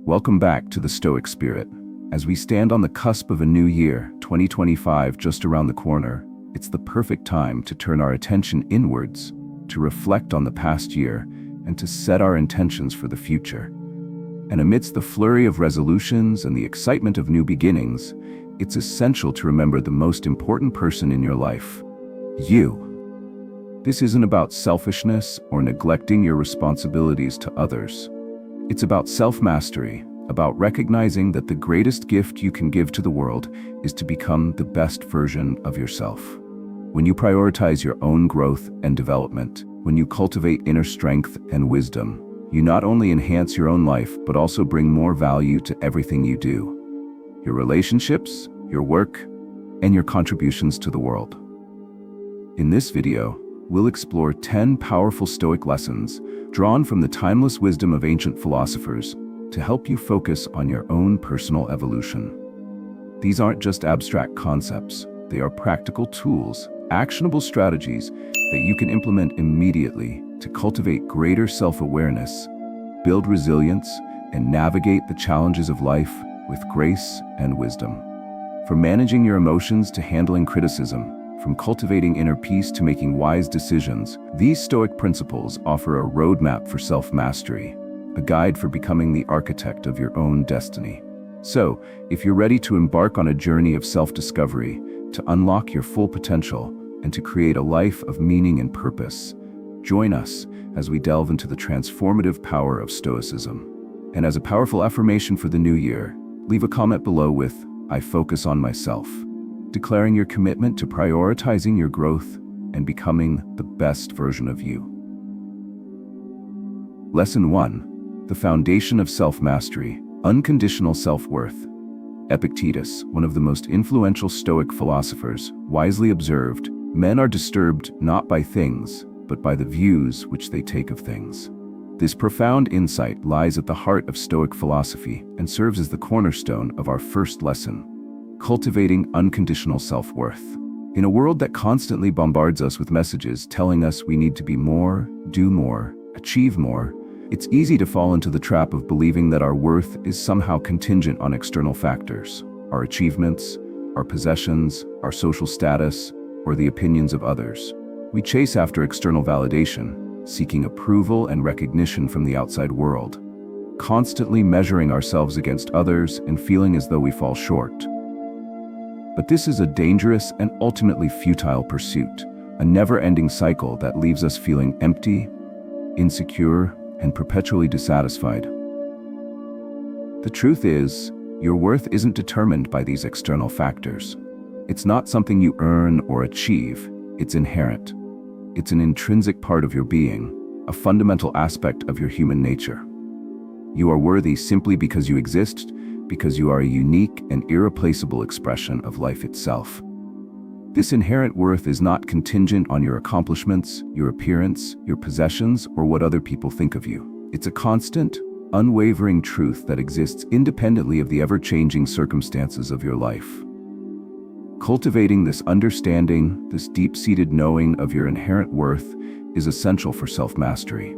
Welcome back to the Stoic Spirit. As we stand on the cusp of a new year, 2025 just around the corner, it's the perfect time to turn our attention inwards, to reflect on the past year, and to set our intentions for the future. And amidst the flurry of resolutions and the excitement of new beginnings, it's essential to remember the most important person in your life, you. This isn't about selfishness or neglecting your responsibilities to others. It's about self-mastery, about recognizing that the greatest gift you can give to the world is to become the best version of yourself. When you prioritize your own growth and development, when you cultivate inner strength and wisdom, you not only enhance your own life, but also bring more value to everything you do. Your relationships, your work, and your contributions to the world. In this video, we'll explore 10 powerful Stoic lessons drawn from the timeless wisdom of ancient philosophers to help you focus on your own personal evolution. These aren't just abstract concepts, they are practical tools, actionable strategies that you can implement immediately to cultivate greater self-awareness, build resilience, and navigate the challenges of life with grace and wisdom. From managing your emotions to handling criticism, from cultivating inner peace to making wise decisions, these Stoic principles offer a roadmap for self-mastery, a guide for becoming the architect of your own destiny. So, if you're ready to embark on a journey of self-discovery, to unlock your full potential, and to create a life of meaning and purpose, join us as we delve into the transformative power of Stoicism. And as a powerful affirmation for the new year, leave a comment below with, "I focus on myself," declaring your commitment to prioritizing your growth and becoming the best version of you. Lesson 1. The foundation of self-mastery, unconditional self-worth. Epictetus, one of the most influential Stoic philosophers, wisely observed, "Men are disturbed not by things, but by the views which they take of things." This profound insight lies at the heart of Stoic philosophy and serves as the cornerstone of our first lesson, cultivating unconditional self-worth. In a world that constantly bombards us with messages telling us we need to be more, do more, achieve more, it's easy to fall into the trap of believing that our worth is somehow contingent on external factors, our achievements, our possessions, our social status, or the opinions of others. We chase after external validation, seeking approval and recognition from the outside world, constantly measuring ourselves against others and feeling as though we fall short. But this is a dangerous and ultimately futile pursuit, a never-ending cycle that leaves us feeling empty, insecure, and perpetually dissatisfied. The truth is, your worth isn't determined by these external factors. It's not something you earn or achieve, it's inherent. It's an intrinsic part of your being, a fundamental aspect of your human nature. You are worthy simply because you exist, because you are a unique and irreplaceable expression of life itself. This inherent worth is not contingent on your accomplishments, your appearance, your possessions, or what other people think of you. It's a constant, unwavering truth that exists independently of the ever-changing circumstances of your life. Cultivating this understanding, this deep-seated knowing of your inherent worth, is essential for self-mastery.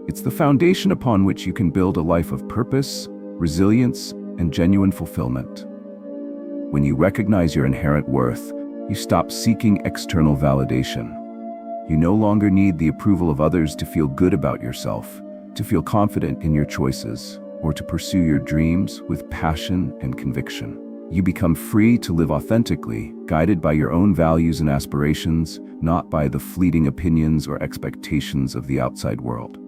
It's the foundation upon which you can build a life of purpose, resilience, and genuine fulfillment. When you recognize your inherent worth, you stop seeking external validation. You no longer need the approval of others to feel good about yourself, to feel confident in your choices, or to pursue your dreams with passion and conviction. You become free to live authentically, guided by your own values and aspirations, not by the fleeting opinions or expectations of the outside world.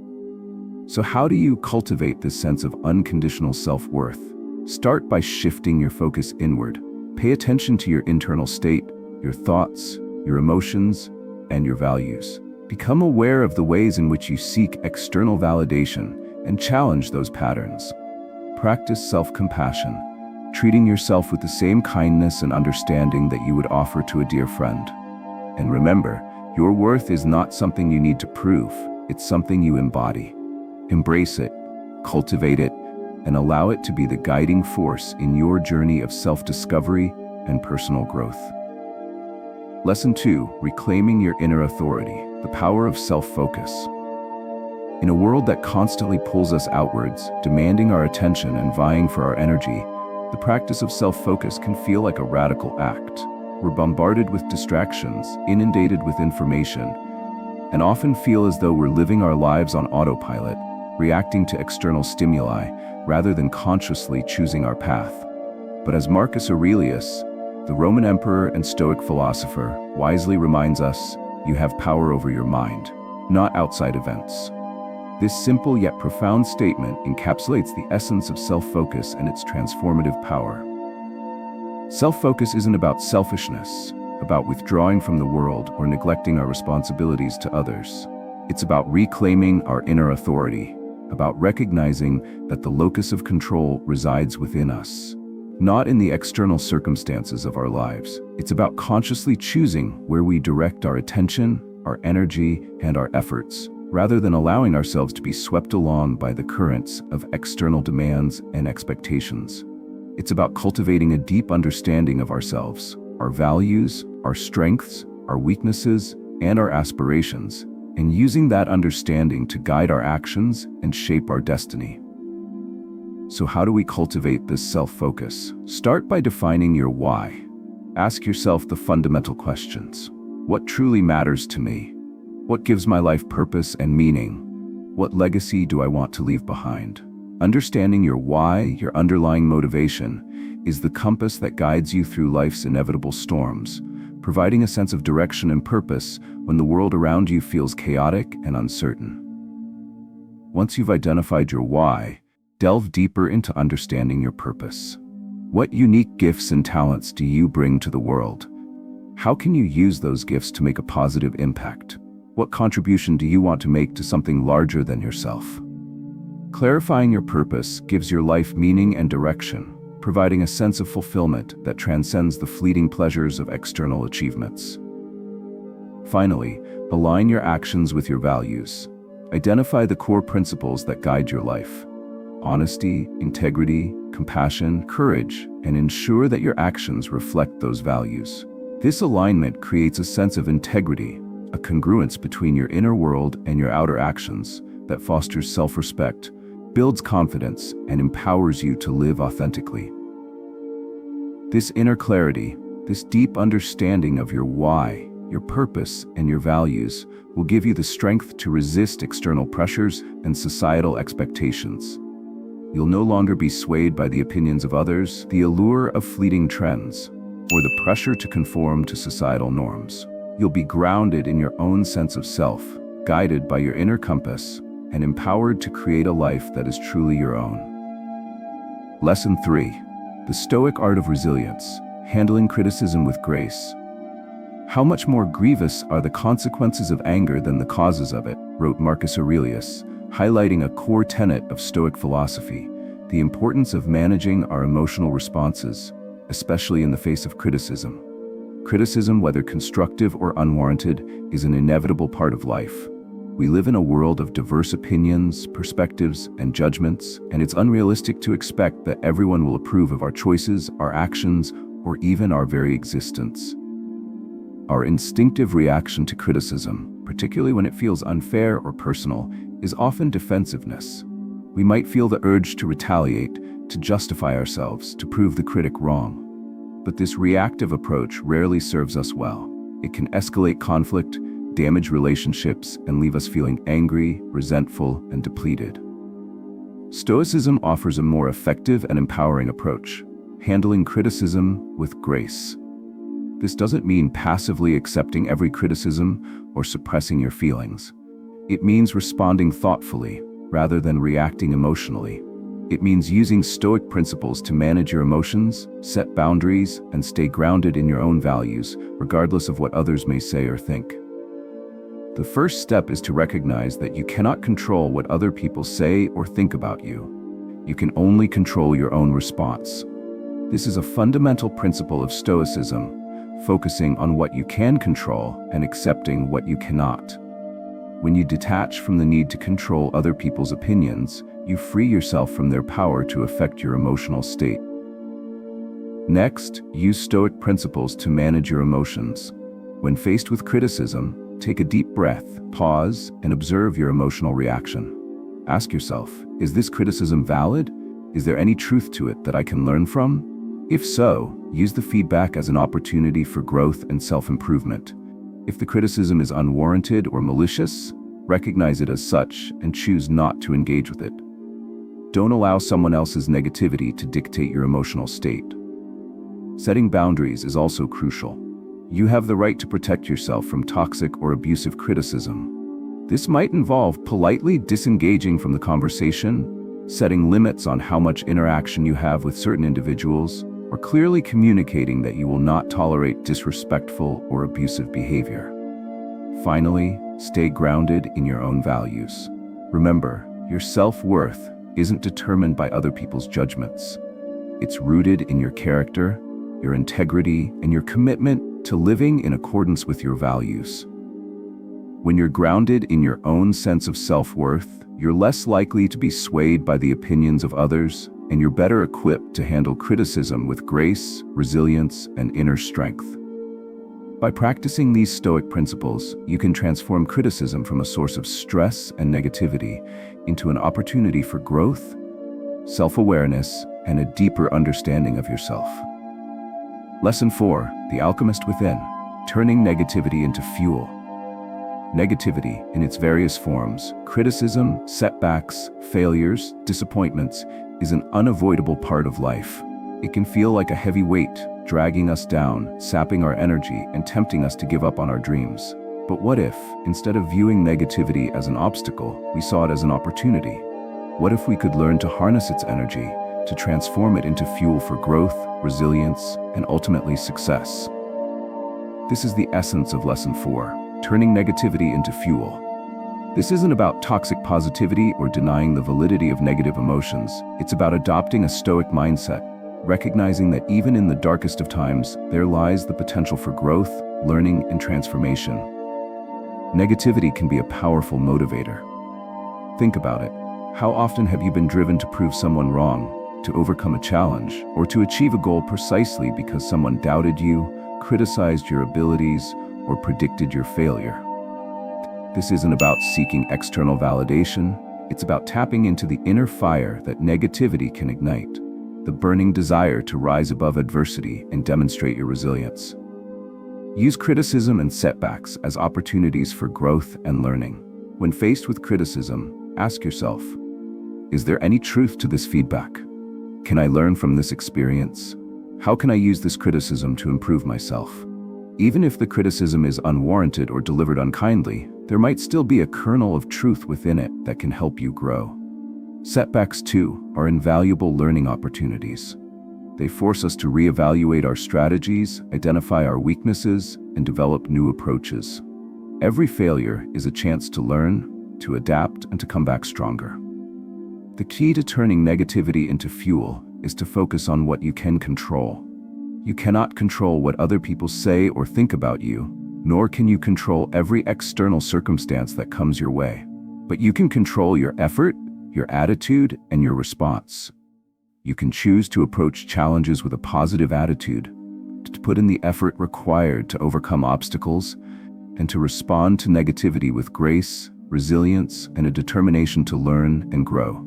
So how do you cultivate this sense of unconditional self-worth? Start by shifting your focus inward. Pay attention to your internal state, your thoughts, your emotions, and your values. Become aware of the ways in which you seek external validation and challenge those patterns. Practice self-compassion, treating yourself with the same kindness and understanding that you would offer to a dear friend. And remember, your worth is not something you need to prove, it's something you embody. Embrace it, cultivate it, and allow it to be the guiding force in your journey of self-discovery and personal growth. Lesson 2. Reclaiming your inner authority, the power of self-focus. In a world that constantly pulls us outwards, demanding our attention and vying for our energy, the practice of self-focus can feel like a radical act. We're bombarded with distractions, inundated with information, and often feel as though we're living our lives on autopilot, reacting to external stimuli rather than consciously choosing our path. But as Marcus Aurelius, the Roman emperor and Stoic philosopher, wisely reminds us, you have power over your mind, not outside events. This simple yet profound statement encapsulates the essence of self-focus and its transformative power. Self-focus isn't about selfishness, about withdrawing from the world or neglecting our responsibilities to others. It's about reclaiming our inner authority, about recognizing that the locus of control resides within us, not in the external circumstances of our lives. It's about consciously choosing where we direct our attention, our energy, and our efforts, rather than allowing ourselves to be swept along by the currents of external demands and expectations. It's about cultivating a deep understanding of ourselves, our values, our strengths, our weaknesses, and our aspirations, and using that understanding to guide our actions and shape our destiny. So how do we cultivate this self-focus? Start by defining your why. Ask yourself the fundamental questions. What truly matters to me? What gives my life purpose and meaning? What legacy do I want to leave behind? Understanding your why, your underlying motivation, is the compass that guides you through life's inevitable storms, providing a sense of direction and purpose when the world around you feels chaotic and uncertain. Once you've identified your why, delve deeper into understanding your purpose. What unique gifts and talents do you bring to the world? How can you use those gifts to make a positive impact? What contribution do you want to make to something larger than yourself? Clarifying your purpose gives your life meaning and direction, providing a sense of fulfillment that transcends the fleeting pleasures of external achievements. Finally, align your actions with your values. Identify the core principles that guide your life: honesty, integrity, compassion, courage, and ensure that your actions reflect those values. This alignment creates a sense of integrity, a congruence between your inner world and your outer actions that fosters self-respect, builds confidence, and empowers you to live authentically. This inner clarity, this deep understanding of your why, your purpose, and your values will give you the strength to resist external pressures and societal expectations. You'll no longer be swayed by the opinions of others, the allure of fleeting trends, or the pressure to conform to societal norms. You'll be grounded in your own sense of self, guided by your inner compass, and empowered to create a life that is truly your own. Lesson 3. The Stoic Art of Resilience, Handling Criticism with Grace. How much more grievous are the consequences of anger than the causes of it, wrote Marcus Aurelius, highlighting a core tenet of Stoic philosophy, the importance of managing our emotional responses, especially in the face of criticism. Criticism, whether constructive or unwarranted, is an inevitable part of life. We live in a world of diverse opinions, perspectives, and judgments, and it's unrealistic to expect that everyone will approve of our choices, our actions, or even our very existence. Our instinctive reaction to criticism, particularly when it feels unfair or personal, is often defensiveness. We might feel the urge to retaliate, to justify ourselves, to prove the critic wrong. But this reactive approach rarely serves us well. It can escalate conflict, damage relationships, and leave us feeling angry, resentful, and depleted. Stoicism offers a more effective and empowering approach, handling criticism with grace. This doesn't mean passively accepting every criticism or suppressing your feelings. It means responding thoughtfully, rather than reacting emotionally. It means using Stoic principles to manage your emotions, set boundaries, and stay grounded in your own values, regardless of what others may say or think. The first step is to recognize that you cannot control what other people say or think about you. You can only control your own response. This is a fundamental principle of Stoicism, focusing on what you can control and accepting what you cannot. When you detach from the need to control other people's opinions, you free yourself from their power to affect your emotional state. Next, use Stoic principles to manage your emotions. When faced with criticism, take a deep breath, pause, and observe your emotional reaction. Ask yourself, is this criticism valid? Is there any truth to it that I can learn from? If so, use the feedback as an opportunity for growth and self-improvement. If the criticism is unwarranted or malicious, recognize it as such and choose not to engage with it. Don't allow someone else's negativity to dictate your emotional state. Setting boundaries is also crucial. You have the right to protect yourself from toxic or abusive criticism. This might involve politely disengaging from the conversation, setting limits on how much interaction you have with certain individuals, or clearly communicating that you will not tolerate disrespectful or abusive behavior. Finally, stay grounded in your own values. Remember, your self-worth isn't determined by other people's judgments. It's rooted in your character, your integrity, and your commitment to living in accordance with your values. When you're grounded in your own sense of self-worth, you're less likely to be swayed by the opinions of others, and you're better equipped to handle criticism with grace, resilience, and inner strength. By practicing these Stoic principles, you can transform criticism from a source of stress and negativity into an opportunity for growth, self-awareness, and a deeper understanding of yourself. Lesson 4, The Alchemist Within, turning negativity into fuel. Negativity, in its various forms, criticism, setbacks, failures, disappointments, is an unavoidable part of life. It can feel like a heavy weight, dragging us down, sapping our energy, and tempting us to give up on our dreams. But what if, instead of viewing negativity as an obstacle, we saw it as an opportunity? What if we could learn to harness its energy, to transform it into fuel for growth, resilience, and ultimately success? This is the essence of Lesson 4, turning negativity into fuel. This isn't about toxic positivity or denying the validity of negative emotions. It's about adopting a Stoic mindset, recognizing that even in the darkest of times, there lies the potential for growth, learning, and transformation. Negativity can be a powerful motivator. Think about it. How often have you been driven to prove someone wrong, to overcome a challenge, or to achieve a goal precisely because someone doubted you, criticized your abilities, or predicted your failure? This isn't about seeking external validation. It's about tapping into the inner fire that negativity can ignite, the burning desire to rise above adversity and demonstrate your resilience. Use criticism and setbacks as opportunities for growth and learning. When faced with criticism, ask yourself, is there any truth to this feedback? Can I learn from this experience? How can I use this criticism to improve myself? Even if the criticism is unwarranted or delivered unkindly, there might still be a kernel of truth within it that can help you grow. Setbacks, too, are invaluable learning opportunities. They force us to reevaluate our strategies, identify our weaknesses, and develop new approaches. Every failure is a chance to learn, to adapt, and to come back stronger. The key to turning negativity into fuel is to focus on what you can control. You cannot control what other people say or think about you, nor can you control every external circumstance that comes your way. But you can control your effort, your attitude, and your response. You can choose to approach challenges with a positive attitude, to put in the effort required to overcome obstacles, and to respond to negativity with grace, resilience, and a determination to learn and grow.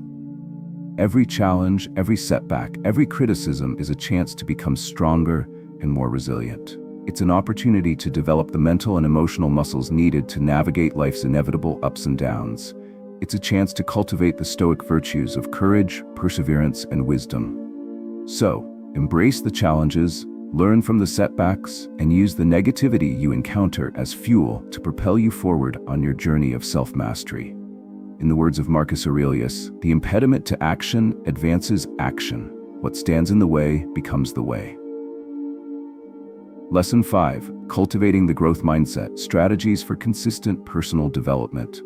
Every challenge, every setback, every criticism is a chance to become stronger and more resilient. It's an opportunity to develop the mental and emotional muscles needed to navigate life's inevitable ups and downs. It's a chance to cultivate the Stoic virtues of courage, perseverance, and wisdom. So, embrace the challenges, learn from the setbacks, and use the negativity you encounter as fuel to propel you forward on your journey of self-mastery. In the words of Marcus Aurelius, the impediment to action advances action. What stands in the way becomes the way. Lesson 5, Cultivating the Growth Mindset, Strategies for Consistent Personal Development.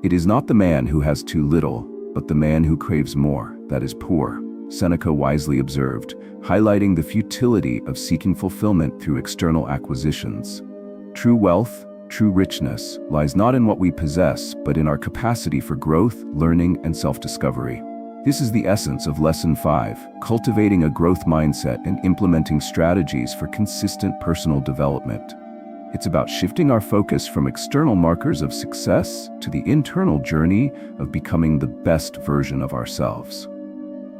It is not the man who has too little, but the man who craves more, that is poor, Seneca wisely observed, highlighting the futility of seeking fulfillment through external acquisitions. True wealth, true richness, lies not in what we possess, but in our capacity for growth, learning, and self-discovery. This is the essence of Lesson 5, cultivating a growth mindset and implementing strategies for consistent personal development. It's about shifting our focus from external markers of success to the internal journey of becoming the best version of ourselves.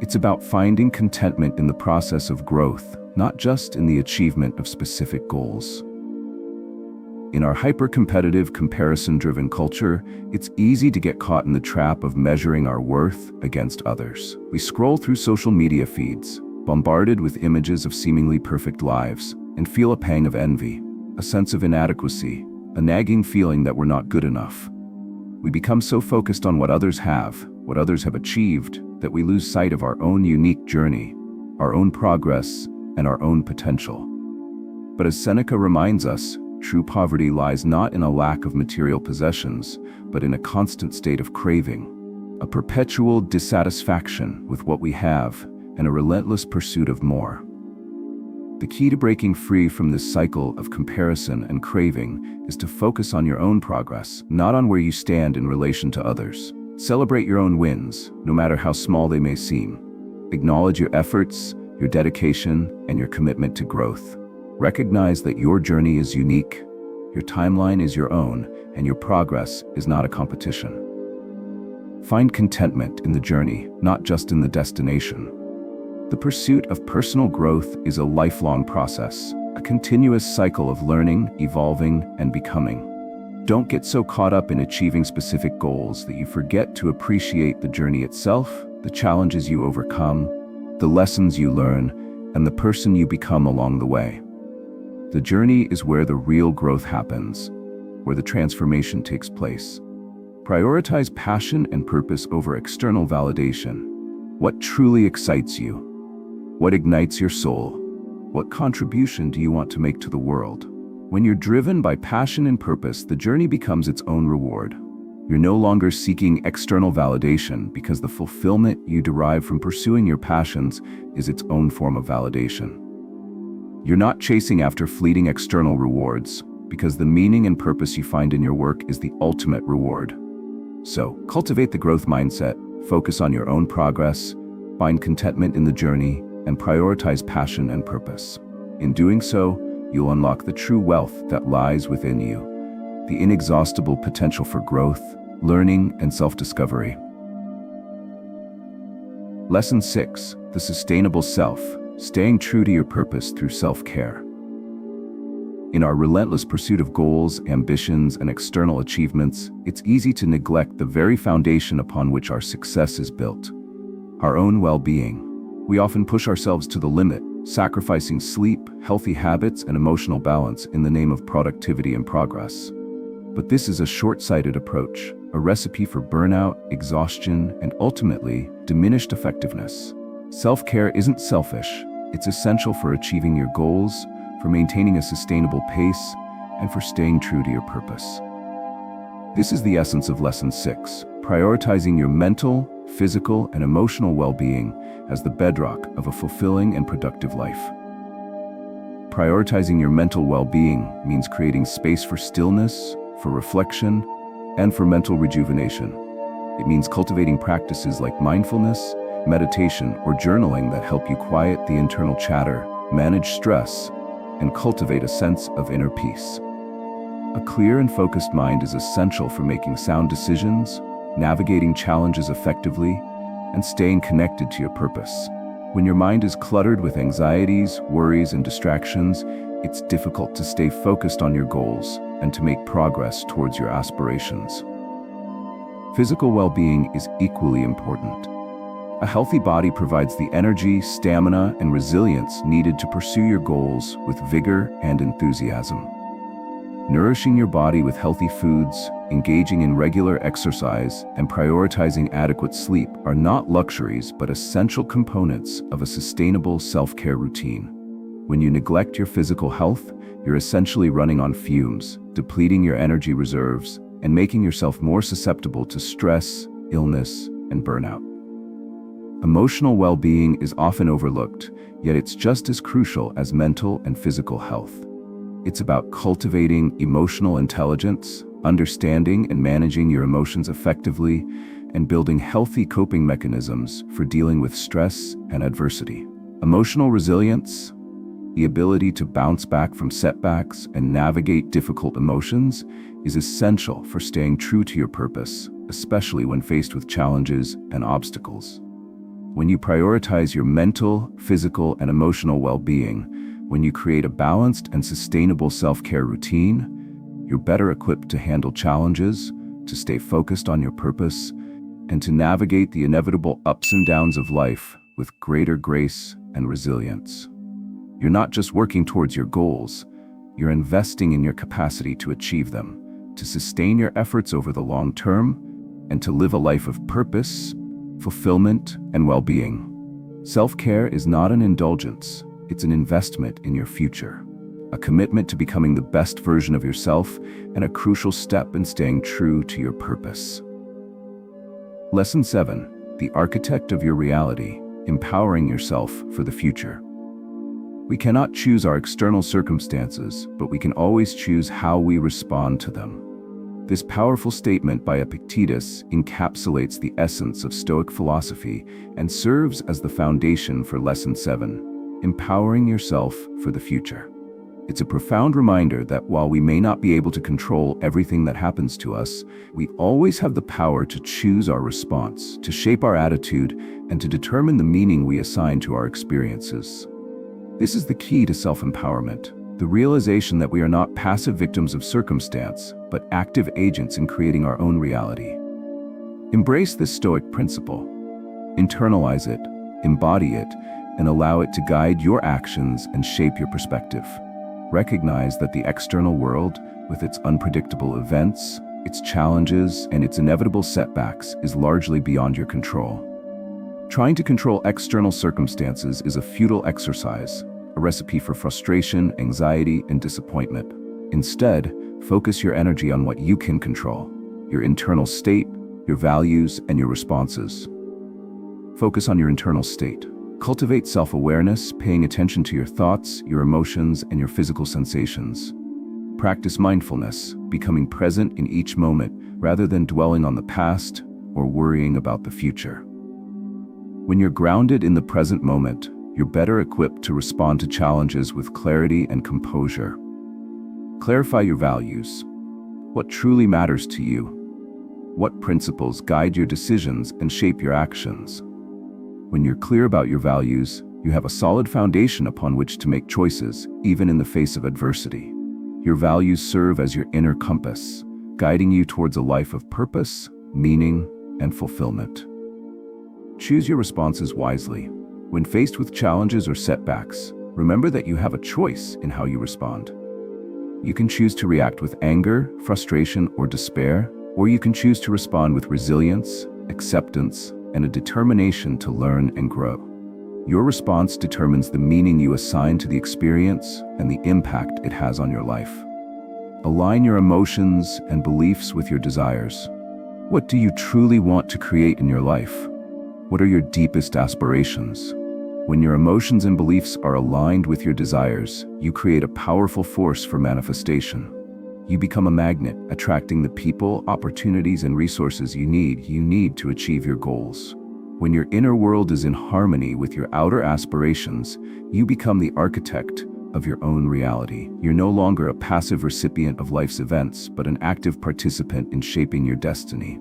It's about finding contentment in the process of growth, not just in the achievement of specific goals. In our hyper-competitive, comparison-driven culture, it's easy to get caught in the trap of measuring our worth against others. We scroll through social media feeds, bombarded with images of seemingly perfect lives, and feel a pang of envy, a sense of inadequacy, a nagging feeling that we're not good enough. We become so focused on what others have achieved, that we lose sight of our own unique journey, our own progress, and our own potential. But as Seneca reminds us, true poverty lies not in a lack of material possessions, but in a constant state of craving, a perpetual dissatisfaction with what we have, and a relentless pursuit of more. The key to breaking free from this cycle of comparison and craving is to focus on your own progress, not on where you stand in relation to others. Celebrate your own wins, no matter how small they may seem. Acknowledge your efforts, your dedication, and your commitment to growth. Recognize that your journey is unique, your timeline is your own, and your progress is not a competition. Find contentment in the journey, not just in the destination. The pursuit of personal growth is a lifelong process, a continuous cycle of learning, evolving, and becoming. Don't get so caught up in achieving specific goals that you forget to appreciate the journey itself, the challenges you overcome, the lessons you learn, and the person you become along the way. The journey is where the real growth happens, where the transformation takes place. Prioritize passion and purpose over external validation. What truly excites you? What ignites your soul? What contribution do you want to make to the world? When you're driven by passion and purpose, the journey becomes its own reward. You're no longer seeking external validation because the fulfillment you derive from pursuing your passions is its own form of validation. You're not chasing after fleeting external rewards because the meaning and purpose you find in your work is the ultimate reward. So, cultivate the growth mindset, focus on your own progress, find contentment in the journey, and prioritize passion and purpose. In doing so, you'll unlock the true wealth that lies within you, the inexhaustible potential for growth, learning, and self-discovery. Lesson 6: The Sustainable Self. Staying true to your purpose through self-care. In our relentless pursuit of goals, ambitions, and external achievements, it's easy to neglect the very foundation upon which our success is built: our own well-being. We often push ourselves to the limit, sacrificing sleep, healthy habits, and emotional balance in the name of productivity and progress. But this is a short-sighted approach, a recipe for burnout, exhaustion, and ultimately, diminished effectiveness. Self-care isn't selfish, it's essential for achieving your goals, for maintaining a sustainable pace, and for staying true to your purpose. This is the essence of Lesson 6, prioritizing your mental, physical, and emotional well-being as the bedrock of a fulfilling and productive life. Prioritizing your mental well-being means creating space for stillness, for reflection, and for mental rejuvenation. It means cultivating practices like mindfulness, meditation, or journaling that help you quiet the internal chatter, manage stress, and cultivate a sense of inner peace. A clear and focused mind is essential for making sound decisions, navigating challenges effectively, and staying connected to your purpose. When your mind is cluttered with anxieties, worries, and distractions, it's difficult to stay focused on your goals and to make progress towards your aspirations. Physical well-being is equally important. A healthy body provides the energy, stamina, and resilience needed to pursue your goals with vigor and enthusiasm. Nourishing your body with healthy foods, engaging in regular exercise, and prioritizing adequate sleep are not luxuries but essential components of a sustainable self-care routine. When you neglect your physical health, you're essentially running on fumes, depleting your energy reserves, and making yourself more susceptible to stress, illness, and burnout. Emotional well-being is often overlooked, yet it's just as crucial as mental and physical health. It's about cultivating emotional intelligence, understanding and managing your emotions effectively, and building healthy coping mechanisms for dealing with stress and adversity. Emotional resilience, The ability to bounce back from setbacks and navigate difficult emotions is essential for staying true to your purpose, especially when faced with challenges and obstacles. When you prioritize your mental, physical, and emotional well-being, when you create a balanced and sustainable self-care routine, you're better equipped to handle challenges, to stay focused on your purpose, and to navigate the inevitable ups and downs of life with greater grace and resilience. You're not just working towards your goals, you're investing in your capacity to achieve them, to sustain your efforts over the long term, and to live a life of purpose, fulfillment, and well-being. Self-care is not an indulgence, it's an investment in your future, a commitment to becoming the best version of yourself, and a crucial step in staying true to your purpose. Lesson 7. The Architect of Your Reality, Empowering Yourself for the Future. We cannot choose our external circumstances, but we can always choose how we respond to them. This powerful statement by Epictetus encapsulates the essence of Stoic philosophy and serves as the foundation for Lesson 7, Empowering Yourself for the Future. It's a profound reminder that while we may not be able to control everything that happens to us, we always have the power to choose our response, to shape our attitude, and to determine the meaning we assign to our experiences. This is the key to self-empowerment, the realization that we are not passive victims of circumstance, but active agents in creating our own reality. Embrace this Stoic principle. Internalize it, embody it, and allow it to guide your actions and shape your perspective. Recognize that the external world, with its unpredictable events, its challenges, and its inevitable setbacks, is largely beyond your control. Trying to control external circumstances is a futile exercise, a recipe for frustration, anxiety, and disappointment. Instead, focus your energy on what you can control: your internal state, your values, and your responses. Focus on your internal state. Cultivate self-awareness, paying attention to your thoughts, your emotions, and your physical sensations. Practice mindfulness, becoming present in each moment rather than dwelling on the past or worrying about the future. When you're grounded in the present moment, you're better equipped to respond to challenges with clarity and composure. Clarify your values. What truly matters to you? What principles guide your decisions and shape your actions? When you're clear about your values, you have a solid foundation upon which to make choices, even in the face of adversity. Your values serve as your inner compass, guiding you towards a life of purpose, meaning, and fulfillment. Choose your responses wisely. When faced with challenges or setbacks, remember that you have a choice in how you respond. You can choose to react with anger, frustration, or despair, or you can choose to respond with resilience, acceptance, and a determination to learn and grow. Your response determines the meaning you assign to the experience and the impact it has on your life. Align your emotions and beliefs with your desires. What do you truly want to create in your life? What are your deepest aspirations? When your emotions and beliefs are aligned with your desires, you create a powerful force for manifestation. You become a magnet, attracting the people, opportunities, and resources you need to achieve your goals. When your inner world is in harmony with your outer aspirations, you become the architect of your own reality. You're no longer a passive recipient of life's events, but an active participant in shaping your destiny.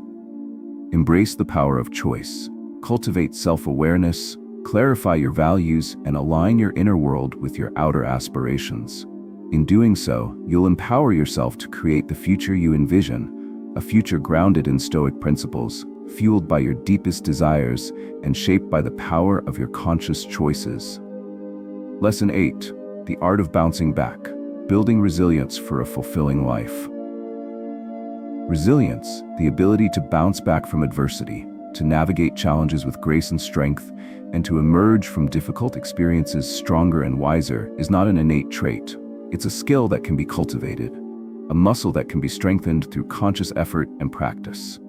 Embrace the power of choice. Cultivate self-awareness, clarify your values, and align your inner world with your outer aspirations. In doing so, you'll empower yourself to create the future you envision, a future grounded in Stoic principles, fueled by your deepest desires, and shaped by the power of your conscious choices. Lesson 8. The Art of Bouncing Back, Building Resilience for a Fulfilling Life. Resilience, the ability to bounce back from adversity, to navigate challenges with grace and strength, and to emerge from difficult experiences stronger and wiser, is not an innate trait. It's a skill that can be cultivated, a muscle that can be strengthened through conscious effort and practice.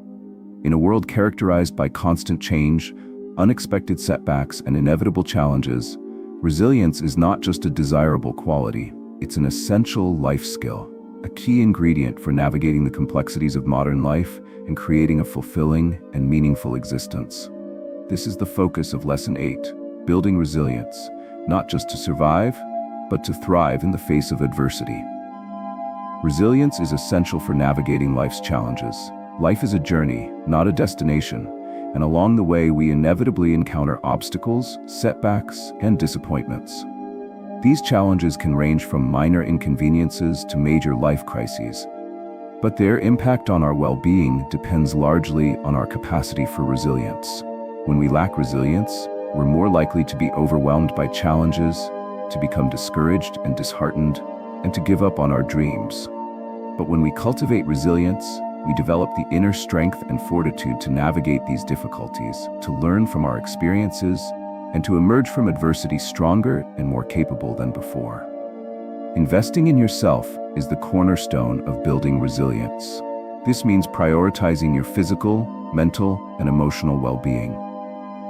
In a world characterized by constant change, unexpected setbacks, and inevitable challenges, resilience is not just a desirable quality, it's an essential life skill, a key ingredient for navigating the complexities of modern life and creating a fulfilling and meaningful existence. This is the focus of Lesson 8, building resilience, not just to survive, but to thrive in the face of adversity. Resilience is essential for navigating life's challenges. Life is a journey, not a destination, and along the way we inevitably encounter obstacles, setbacks, and disappointments. These challenges can range from minor inconveniences to major life crises, but their impact on our well-being depends largely on our capacity for resilience. When we lack resilience, we're more likely to be overwhelmed by challenges, to become discouraged and disheartened, and to give up on our dreams. But when we cultivate resilience, we develop the inner strength and fortitude to navigate these difficulties, to learn from our experiences, and to emerge from adversity stronger and more capable than before. Investing in yourself is the cornerstone of building resilience. This means prioritizing your physical, mental, and emotional well-being.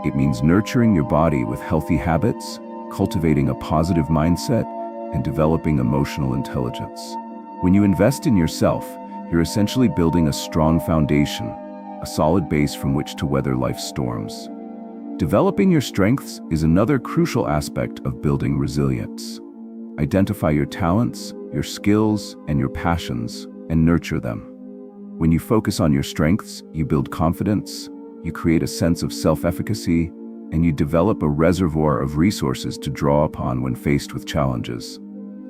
It means nurturing your body with healthy habits, cultivating a positive mindset, and developing emotional intelligence. When you invest in yourself, you're essentially building a strong foundation, a solid base from which to weather life's storms. Developing your strengths is another crucial aspect of building resilience. Identify your talents, your skills, and your passions, and nurture them. When you focus on your strengths, you build confidence, you create a sense of self-efficacy, and you develop a reservoir of resources to draw upon when faced with challenges.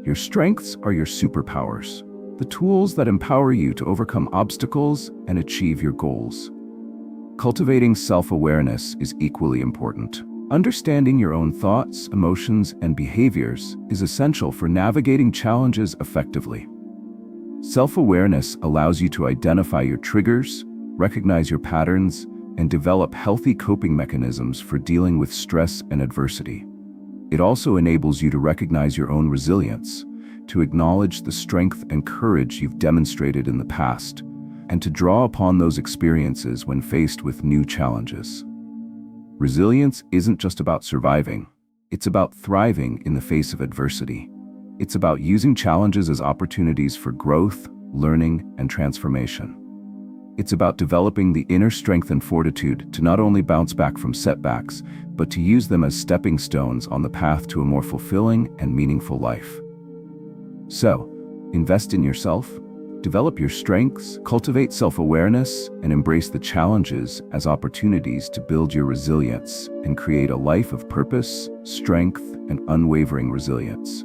Your strengths are your superpowers, the tools that empower you to overcome obstacles and achieve your goals. Cultivating self-awareness is equally important. Understanding your own thoughts, emotions, and behaviors is essential for navigating challenges effectively. Self-awareness allows you to identify your triggers, recognize your patterns, and develop healthy coping mechanisms for dealing with stress and adversity. It also enables you to recognize your own resilience, to acknowledge the strength and courage you've demonstrated in the past, and to draw upon those experiences when faced with new challenges. Resilience isn't just about surviving, it's about thriving in the face of adversity. It's about using challenges as opportunities for growth, learning, and transformation. It's about developing the inner strength and fortitude to not only bounce back from setbacks, but to use them as stepping stones on the path to a more fulfilling and meaningful life. So, invest in yourself, develop your strengths, cultivate self-awareness, and embrace the challenges as opportunities to build your resilience and create a life of purpose, strength, and unwavering resilience.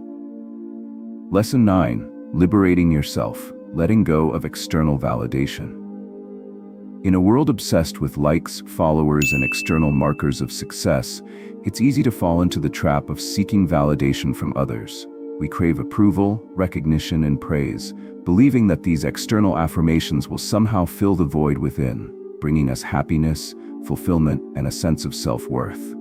Lesson 9: Liberating yourself, letting go of external validation. In a world obsessed with likes, followers, and external markers of success, it's easy to fall into the trap of seeking validation from others. We crave approval, recognition, and praise, believing that these external affirmations will somehow fill the void within, bringing us happiness, fulfillment, and a sense of self-worth.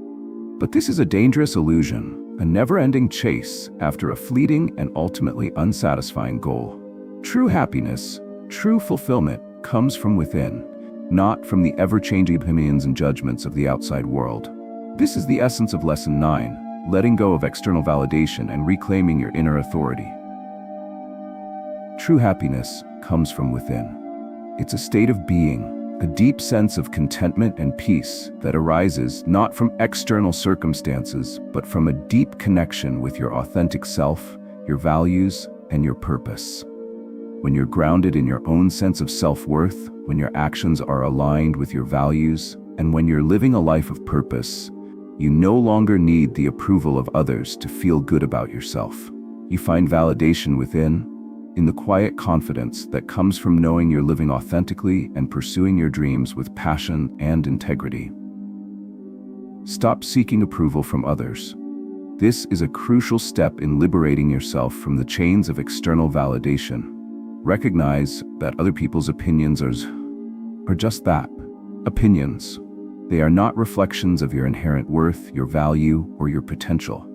But this is a dangerous illusion, a never-ending chase after a fleeting and ultimately unsatisfying goal. True happiness, true fulfillment, comes from within, not from the ever-changing opinions and judgments of the outside world. This is the essence of Lesson 9, letting go of external validation and reclaiming your inner authority. True happiness comes from within. It's a state of being, a deep sense of contentment and peace that arises not from external circumstances, but from a deep connection with your authentic self, your values, and your purpose. When you're grounded in your own sense of self-worth, when your actions are aligned with your values, and when you're living a life of purpose, you no longer need the approval of others to feel good about yourself. You find validation within, in the quiet confidence that comes from knowing you're living authentically and pursuing your dreams with passion and integrity. Stop seeking approval from others. This is a crucial step in liberating yourself from the chains of external validation. Recognize that other people's opinions are just that, opinions. They are not reflections of your inherent worth, your value, or your potential.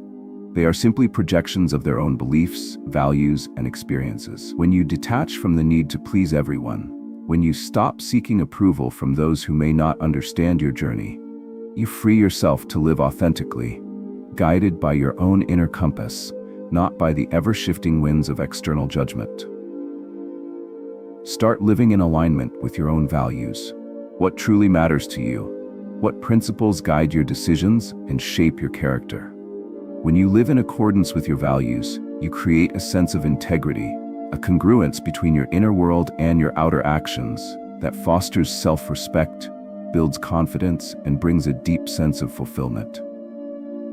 They are simply projections of their own beliefs, values, and experiences. When you detach from the need to please everyone, when you stop seeking approval from those who may not understand your journey, you free yourself to live authentically, guided by your own inner compass, not by the ever-shifting winds of external judgment. Start living in alignment with your own values. What truly matters to you? What principles guide your decisions and shape your character? When you live in accordance with your values, you create a sense of integrity, a congruence between your inner world and your outer actions that fosters self-respect, builds confidence, and brings a deep sense of fulfillment.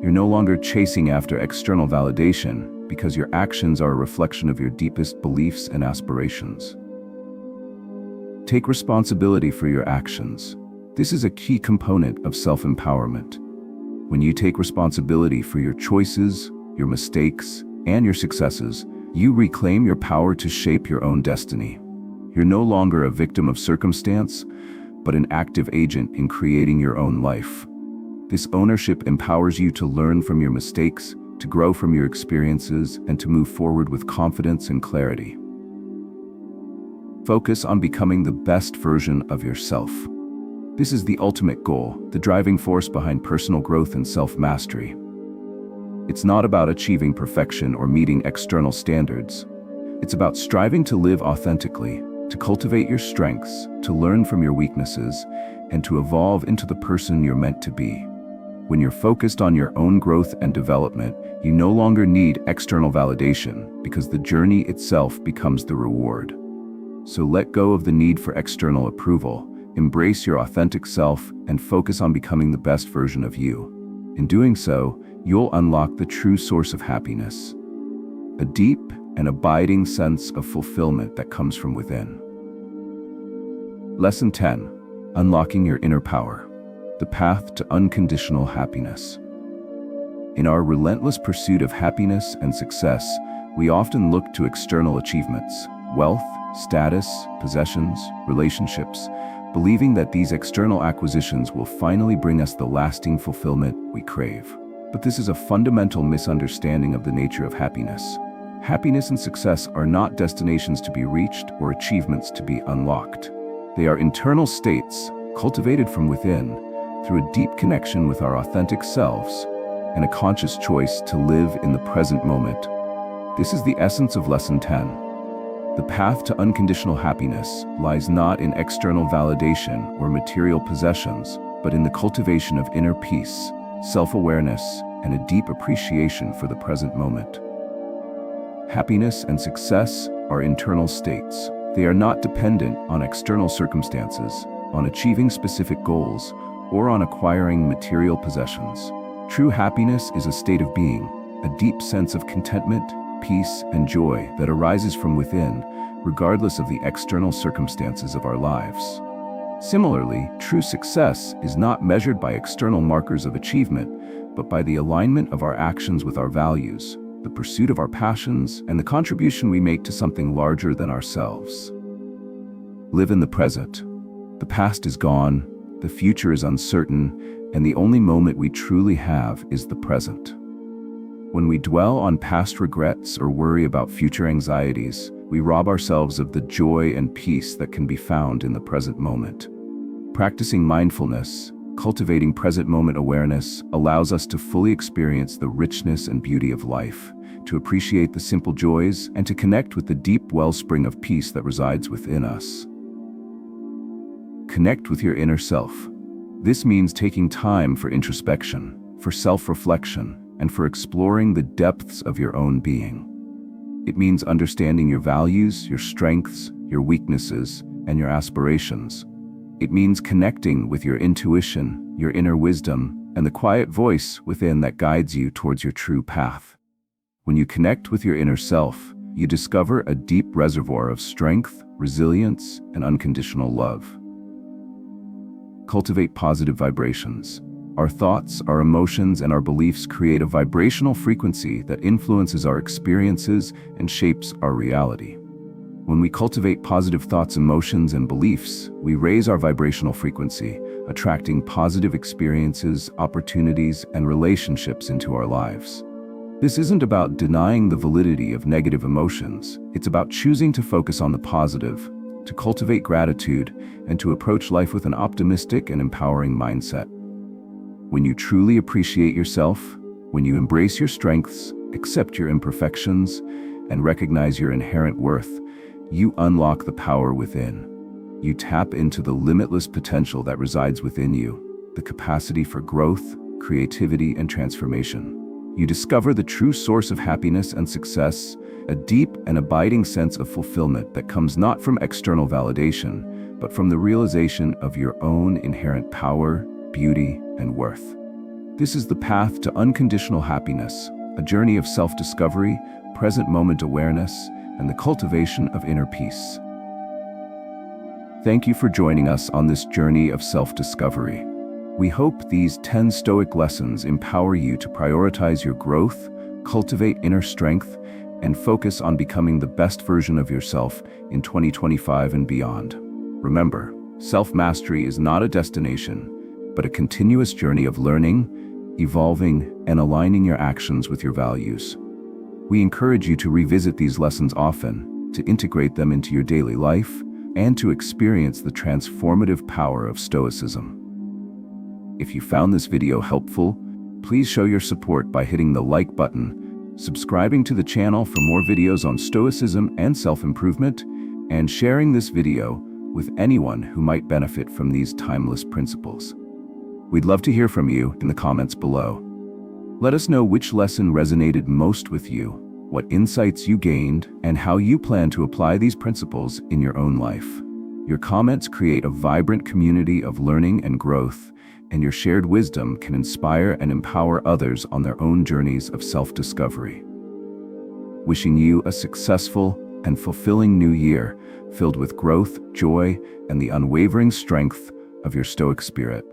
You're no longer chasing after external validation because your actions are a reflection of your deepest beliefs and aspirations. Take responsibility for your actions. This is a key component of self-empowerment. When you take responsibility for your choices, your mistakes, and your successes, you reclaim your power to shape your own destiny. You're no longer a victim of circumstance, but an active agent in creating your own life. This ownership empowers you to learn from your mistakes, to grow from your experiences, and to move forward with confidence and clarity. Focus on becoming the best version of yourself. This is the ultimate goal, the driving force behind personal growth and self-mastery. It's not about achieving perfection or meeting external standards. It's about striving to live authentically, to cultivate your strengths, to learn from your weaknesses, and to evolve into the person you're meant to be. When you're focused on your own growth and development, you no longer need external validation because the journey itself becomes the reward. So let go of the need for external approval, embrace your authentic self, and focus on becoming the best version of you. In doing so, you'll unlock the true source of happiness, a deep and abiding sense of fulfillment that comes from within. Lesson 10. Unlocking your inner power. The path to unconditional happiness. In our relentless pursuit of happiness and success, we often look to external achievements, wealth, status, possessions, relationships, believing that these external acquisitions will finally bring us the lasting fulfillment we crave. But this is a fundamental misunderstanding of the nature of happiness. Happiness and success are not destinations to be reached or achievements to be unlocked. They are internal states, cultivated from within, through a deep connection with our authentic selves, and a conscious choice to live in the present moment. This is the essence of Lesson 10. The path to unconditional happiness lies not in external validation or material possessions, but in the cultivation of inner peace, self-awareness, and a deep appreciation for the present moment. Happiness and success are internal states. They are not dependent on external circumstances, on achieving specific goals, or on acquiring material possessions. True happiness is a state of being, a deep sense of contentment, peace, and joy that arises from within, regardless of the external circumstances of our lives. Similarly, true success is not measured by external markers of achievement, but by the alignment of our actions with our values, the pursuit of our passions, and the contribution we make to something larger than ourselves. Live in the present. The past is gone, the future is uncertain, and the only moment we truly have is the present. When we dwell on past regrets or worry about future anxieties, we rob ourselves of the joy and peace that can be found in the present moment. Practicing mindfulness, cultivating present moment awareness, allows us to fully experience the richness and beauty of life, to appreciate the simple joys, and to connect with the deep wellspring of peace that resides within us. Connect with your inner self. This means taking time for introspection, for self-reflection, and for exploring the depths of your own being. It means understanding your values, your strengths, your weaknesses, and your aspirations. It means connecting with your intuition, your inner wisdom, and the quiet voice within that guides you towards your true path. When you connect with your inner self, you discover a deep reservoir of strength, resilience, and unconditional love. Cultivate positive vibrations. Our thoughts, our emotions, and our beliefs create a vibrational frequency that influences our experiences and shapes our reality. When we cultivate positive thoughts, emotions, and beliefs, we raise our vibrational frequency, attracting positive experiences, opportunities, and relationships into our lives. This isn't about denying the validity of negative emotions. It's about choosing to focus on the positive, to cultivate gratitude, and to approach life with an optimistic and empowering mindset. When you truly appreciate yourself, when you embrace your strengths, accept your imperfections, and recognize your inherent worth, you unlock the power within. You tap into the limitless potential that resides within you, the capacity for growth, creativity, and transformation. you discover the true source of happiness and success, a deep and abiding sense of fulfillment that comes not from external validation, but from the realization of your own inherent power, beauty, and worth. This is the path to unconditional happiness, a journey of self-discovery, present moment awareness, and the cultivation of inner peace. Thank you for joining us on this journey of self-discovery. We hope these 10 Stoic lessons empower you to prioritize your growth, cultivate inner strength, and focus on becoming the best version of yourself in 2025 and beyond. Remember, self-mastery is not a destination, but a continuous journey of learning, evolving, and aligning your actions with your values. We encourage you to revisit these lessons often, to integrate them into your daily life, and to experience the transformative power of Stoicism. If you found this video helpful, please show your support by hitting the like button, subscribing to the channel for more videos on Stoicism and self-improvement, and sharing this video with anyone who might benefit from these timeless principles. We'd love to hear from you in the comments below. Let us know which lesson resonated most with you, what insights you gained, and how you plan to apply these principles in your own life. Your comments create a vibrant community of learning and growth, and your shared wisdom can inspire and empower others on their own journeys of self-discovery. Wishing you a successful and fulfilling new year, filled with growth, joy, and the unwavering strength of your Stoic spirit.